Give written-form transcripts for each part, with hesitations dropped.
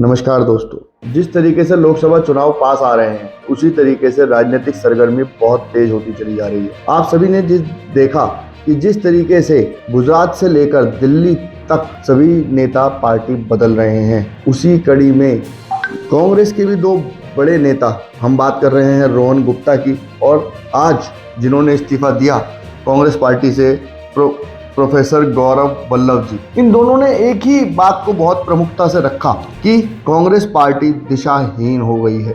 नमस्कार दोस्तों। जिस तरीके से लोकसभा चुनाव पास आ रहे हैं उसी तरीके से राजनीतिक सरगर्मी बहुत तेज होती चली जा रही है। आप सभी ने देखा कि जिस तरीके से गुजरात से लेकर दिल्ली तक सभी नेता पार्टी बदल रहे हैं, उसी कड़ी में कांग्रेस के भी दो बड़े नेता, हम बात कर रहे हैं रोहन गुप्ता की और आज जिन्होंने इस्तीफा दिया कांग्रेस पार्टी से प्रोफेसर गौरव वल्लभ जी। इन दोनों ने एक ही बात को बहुत प्रमुखता से रखा कि कांग्रेस पार्टी दिशाहीन हो गई है।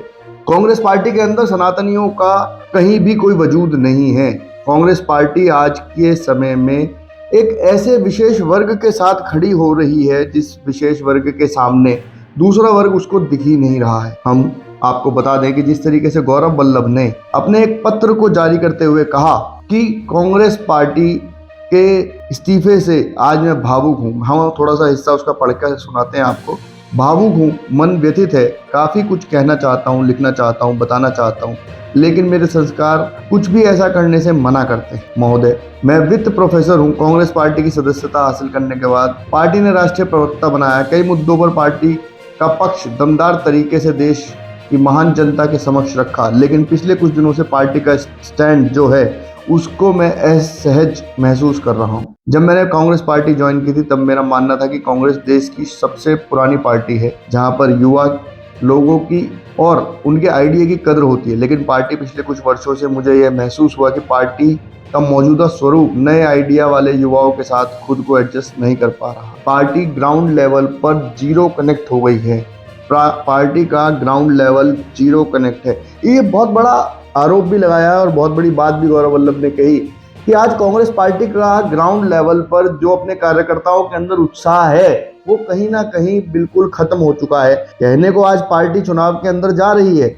कांग्रेस पार्टी के अंदर सनातनियों का कहीं भी कोई वजूद नहीं है। कांग्रेस पार्टी आज के समय में एक ऐसे विशेष वर्ग के साथ खड़ी हो रही है जिस विशेष वर्ग के सामने दूसरा वर्ग उसको दिख ही नहीं रहा है। हम आपको बता दें कि जिस तरीके से गौरव वल्लभ ने अपने एक पत्र को जारी करते हुए कहा कि कांग्रेस पार्टी के इस्तीफे से आज मैं भावुक हूँ। हम थोड़ा सा हिस्सा उसका पढ़कर सुनाते हैं आपको। भावुक हूँ, मन व्यथित है, काफ़ी कुछ कहना चाहता हूँ, लिखना चाहता हूँ, बताना चाहता हूँ, लेकिन मेरे संस्कार कुछ भी ऐसा करने से मना करते हैं। महोदय, मैं वित्त प्रोफेसर हूँ। कांग्रेस पार्टी की सदस्यता हासिल करने के बाद पार्टी ने राष्ट्रीय प्रवक्ता बनाया। कई मुद्दों पर पार्टी का पक्ष दमदार तरीके से देश की महान जनता के समक्ष रखा, लेकिन पिछले कुछ दिनों से पार्टी का स्टैंड जो है उसको मैं असहज महसूस कर रहा हूँ। जब मैंने कांग्रेस पार्टी ज्वाइन की थी तब मेरा मानना था कि कांग्रेस देश की सबसे पुरानी पार्टी है जहाँ पर युवा लोगों की और उनके आइडिया की कदर होती है, लेकिन पार्टी पिछले कुछ वर्षों से मुझे यह महसूस हुआ कि पार्टी का मौजूदा स्वरूप नए आइडिया वाले युवाओं के साथ खुद को एडजस्ट नहीं कर पा रहा। पार्टी ग्राउंड लेवल पर जीरो कनेक्ट हो गई है। पार्टी का ग्राउंड लेवल जीरो कनेक्ट है। ये बहुत बड़ा आरोप भी लगाया है और बहुत बड़ी बात भी गौरव वल्लभ ने कही कि आज कांग्रेस पार्टी का ग्राउंड लेवल पर जो अपने कार्यकर्ताओं के अंदर उत्साह है वो कहीं ना कहीं बिल्कुल खत्म हो चुका है। कहने को आज पार्टी चुनाव के अंदर जा रही है,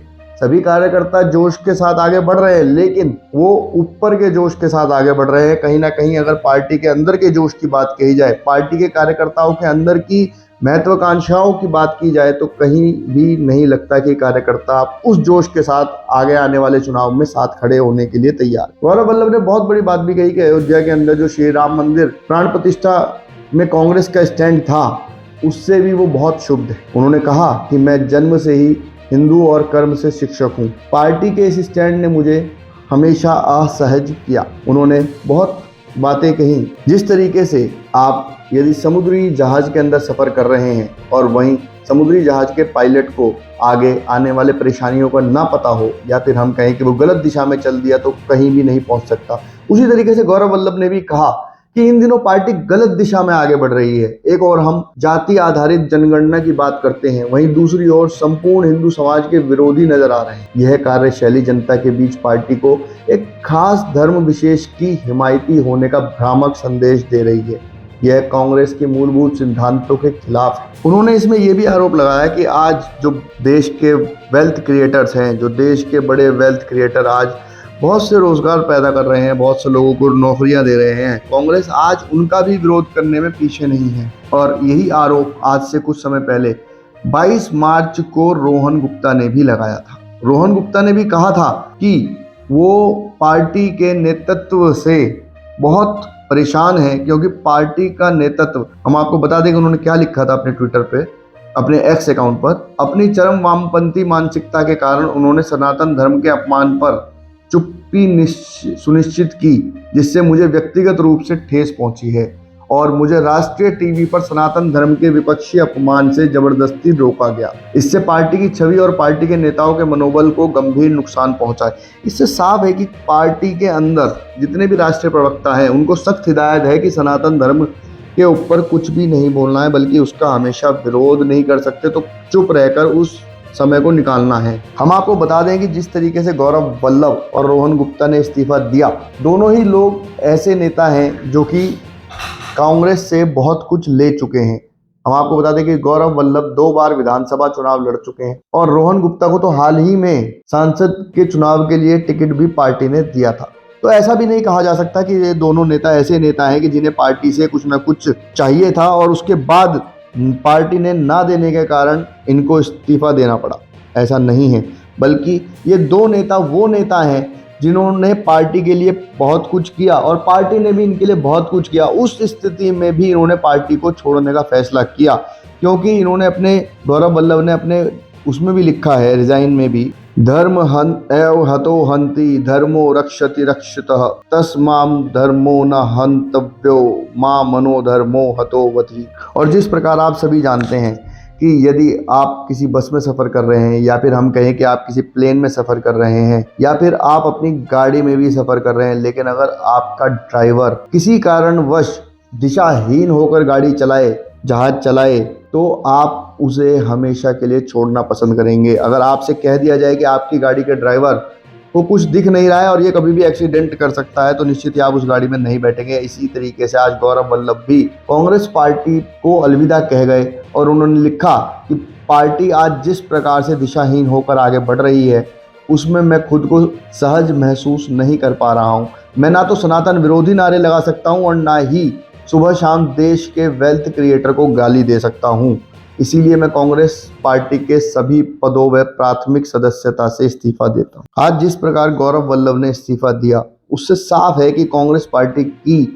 सभी कार्यकर्ता जोश के साथ आगे बढ़ रहे हैं, लेकिन वो ऊपर के जोश के साथ आगे बढ़ रहे हैं। कहीं ना कहीं अगर पार्टी के अंदर के जोश की बात कही जाए, पार्टी के कार्यकर्ताओं के अंदर की महत्वाकांक्षाओं की बात की जाए तो कहीं भी नहीं लगता कि कार्यकर्ता उस जोश के साथ आगे आने वाले चुनाव में साथ खड़े होने के लिए तैयार। गौरव वल्लभ ने बहुत बड़ी बात भी कही कि अयोध्या के अंदर जो श्री राम मंदिर प्राण प्रतिष्ठा में कांग्रेस का स्टैंड था उससे भी वो बहुत शुभ है। उन्होंने कहा कि मैं जन्म से ही हिंदू और कर्म से शिक्षक हूँ। पार्टी के इस स्टैंड ने मुझे हमेशा असहज किया। उन्होंने बहुत बातें कही, जिस तरीके से आप यदि समुद्री जहाज के अंदर सफ़र कर रहे हैं और वहीं समुद्री जहाज के पायलट को आगे आने वाले परेशानियों का ना पता हो या फिर हम कहें कि वो गलत दिशा में चल दिया तो कहीं भी नहीं पहुंच सकता, उसी तरीके से गौरव वल्लभ ने भी कहा कि इन दिनों पार्टी गलत दिशा में आगे बढ़ रही है। एक और हम जाति आधारित जनगणना की बात करते हैं, वहीं दूसरी ओर संपूर्ण हिंदू समाज के विरोधी नजर आ रहे हैं। यह कार्यशैली जनता के बीच पार्टी को एक खास धर्म विशेष की हिमायती होने का भ्रामक संदेश दे रही है। यह कांग्रेस के मूलभूत सिद्धांतों के खिलाफ है। उन्होंने इसमें यह भी आरोप लगाया कि आज जो देश के वेल्थ क्रिएटर्स हैं, जो देश के बड़े वेल्थ क्रिएटर आज बहुत से रोजगार पैदा कर रहे हैं, बहुत से लोगों को नौकरियां दे रहे हैं, कांग्रेस आज उनका भी विरोध करने में पीछे नहीं है। और यही आरोप आज से कुछ समय पहले 22 मार्च को रोहन गुप्ता ने भी लगाया था। रोहन गुप्ता ने भी कहा था कि वो पार्टी के नेतृत्व से बहुत परेशान है क्योंकि पार्टी का नेतृत्व, हम आपको बता दें कि उन्होंने क्या लिखा था अपने ट्विटर पे, अपने एक्स अकाउंट पर, अपनी चरम वामपंथी मानसिकता के कारण उन्होंने सनातन धर्म के अपमान पर चुप्पी सुनिश्चित की, जिससे मुझे व्यक्तिगत रूप से ठेस पहुंची है और मुझे राष्ट्रीय टीवी पर सनातन धर्म के विपक्षी अपमान से जबरदस्ती रोका गया। इससे पार्टी की छवि और पार्टी के नेताओं के मनोबल को गंभीर नुकसान पहुंचा है। इससे साफ है कि पार्टी के अंदर जितने भी राष्ट्रीय प्रवक्ता हैं उनको सख्त हिदायत है कि सनातन धर्म के ऊपर कुछ भी नहीं बोलना है, बल्कि उसका हमेशा विरोध नहीं कर सकते तो चुप रहकर उस समय को निकालना है। हम आपको बता दें कि जिस तरीके से गौरव वल्लभ और रोहन गुप्ता ने इस्तीफा दिया, दोनों ही लोग ऐसे नेता हैं जो कि कांग्रेस से बहुत कुछ ले चुके हैं। हम आपको बता दें कि गौरव वल्लभ 2 बार विधानसभा चुनाव लड़ चुके हैं और रोहन गुप्ता को तो हाल ही में सांसद के चुनाव के लिए टिकट भी पार्टी ने दिया था। तो ऐसा भी नहीं कहा जा सकता कि ये दोनों नेता ऐसे नेता हैं कि जिन्हें पार्टी से कुछ ना कुछ चाहिए था और उसके बाद पार्टी ने ना देने के कारण इनको इस्तीफा देना पड़ा। ऐसा नहीं है, बल्कि ये दो नेता वो नेता हैं जिन्होंने पार्टी के लिए बहुत कुछ किया और पार्टी ने भी इनके लिए बहुत कुछ किया। उस स्थिति में भी इन्होंने पार्टी को छोड़ने का फैसला किया। क्योंकि इन्होंने अपने गौरव वल्लभ ने अपने उसमें भी लिखा है, रिजाइन में भी, धर्म हन एव हतो हंति धर्मो रक्षति रक्षितः तस्माम धर्मो न हंतव्यो मां मनो धर्मो हतोवति। और जिस प्रकार आप सभी जानते हैं कि यदि आप किसी बस में सफ़र कर रहे हैं, या फिर हम कहें कि आप किसी प्लेन में सफ़र कर रहे हैं, या फिर आप अपनी गाड़ी में भी सफ़र कर रहे हैं, लेकिन अगर आपका ड्राइवर किसी कारणवश दिशाहीन होकर गाड़ी चलाए, जहाज चलाए, तो आप उसे हमेशा के लिए छोड़ना पसंद करेंगे। अगर आपसे कह दिया जाए कि आपकी गाड़ी के ड्राइवर को कुछ दिख नहीं रहा है और ये कभी भी एक्सीडेंट कर सकता है, तो निश्चित ही आप उस गाड़ी में नहीं बैठेंगे। इसी तरीके से आज गौरव वल्लभ भी कांग्रेस पार्टी को अलविदा कह गए और उन्होंने लिखा कि पार्टी आज जिस प्रकार से दिशाहीन होकर आगे बढ़ रही है, उसमें मैं खुद को सहज महसूस नहीं कर पा रहा हूँ। मैं ना तो सनातन विरोधी नारे लगा सकता हूँ और ना ही सुबह शाम देश के वेल्थ क्रिएटर को गाली दे सकता हूँ। इसीलिए मैं कांग्रेस पार्टी के सभी पदों व प्राथमिक सदस्यता से इस्तीफा देता हूँ। आज जिस प्रकार गौरव वल्लभ ने इस्तीफा दिया, उससे साफ है कि कांग्रेस पार्टी की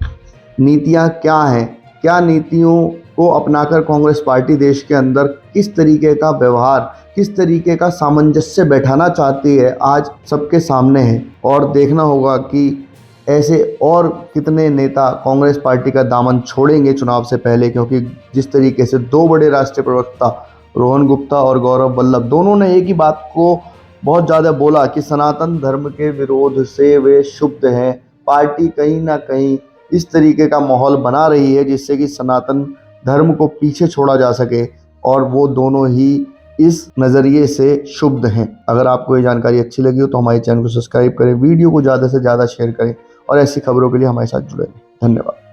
नीतियाँ क्या हैं, क्या नीतियों को अपनाकर कांग्रेस पार्टी देश के अंदर किस तरीके का व्यवहार, किस तरीके का सामंजस्य बैठाना चाहती है, आज सबके सामने है। और देखना होगा कि ऐसे और कितने नेता कांग्रेस पार्टी का दामन छोड़ेंगे चुनाव से पहले, क्योंकि जिस तरीके से दो बड़े राष्ट्रीय प्रवक्ता रोहन गुप्ता और गौरव वल्लभ दोनों ने एक ही बात को बहुत ज़्यादा बोला कि सनातन धर्म के विरोध से वे क्षुब्ध हैं। पार्टी कहीं ना कहीं इस तरीके का माहौल बना रही है जिससे कि सनातन धर्म को पीछे छोड़ा जा सके, और वो दोनों ही इस नज़रिए से क्षुब्ध हैं। अगर आपको ये जानकारी अच्छी लगी हो तो हमारे चैनल को सब्सक्राइब करें, वीडियो को ज़्यादा से ज़्यादा शेयर करें और ऐसी खबरों के लिए हमारे साथ जुड़े रहें। धन्यवाद।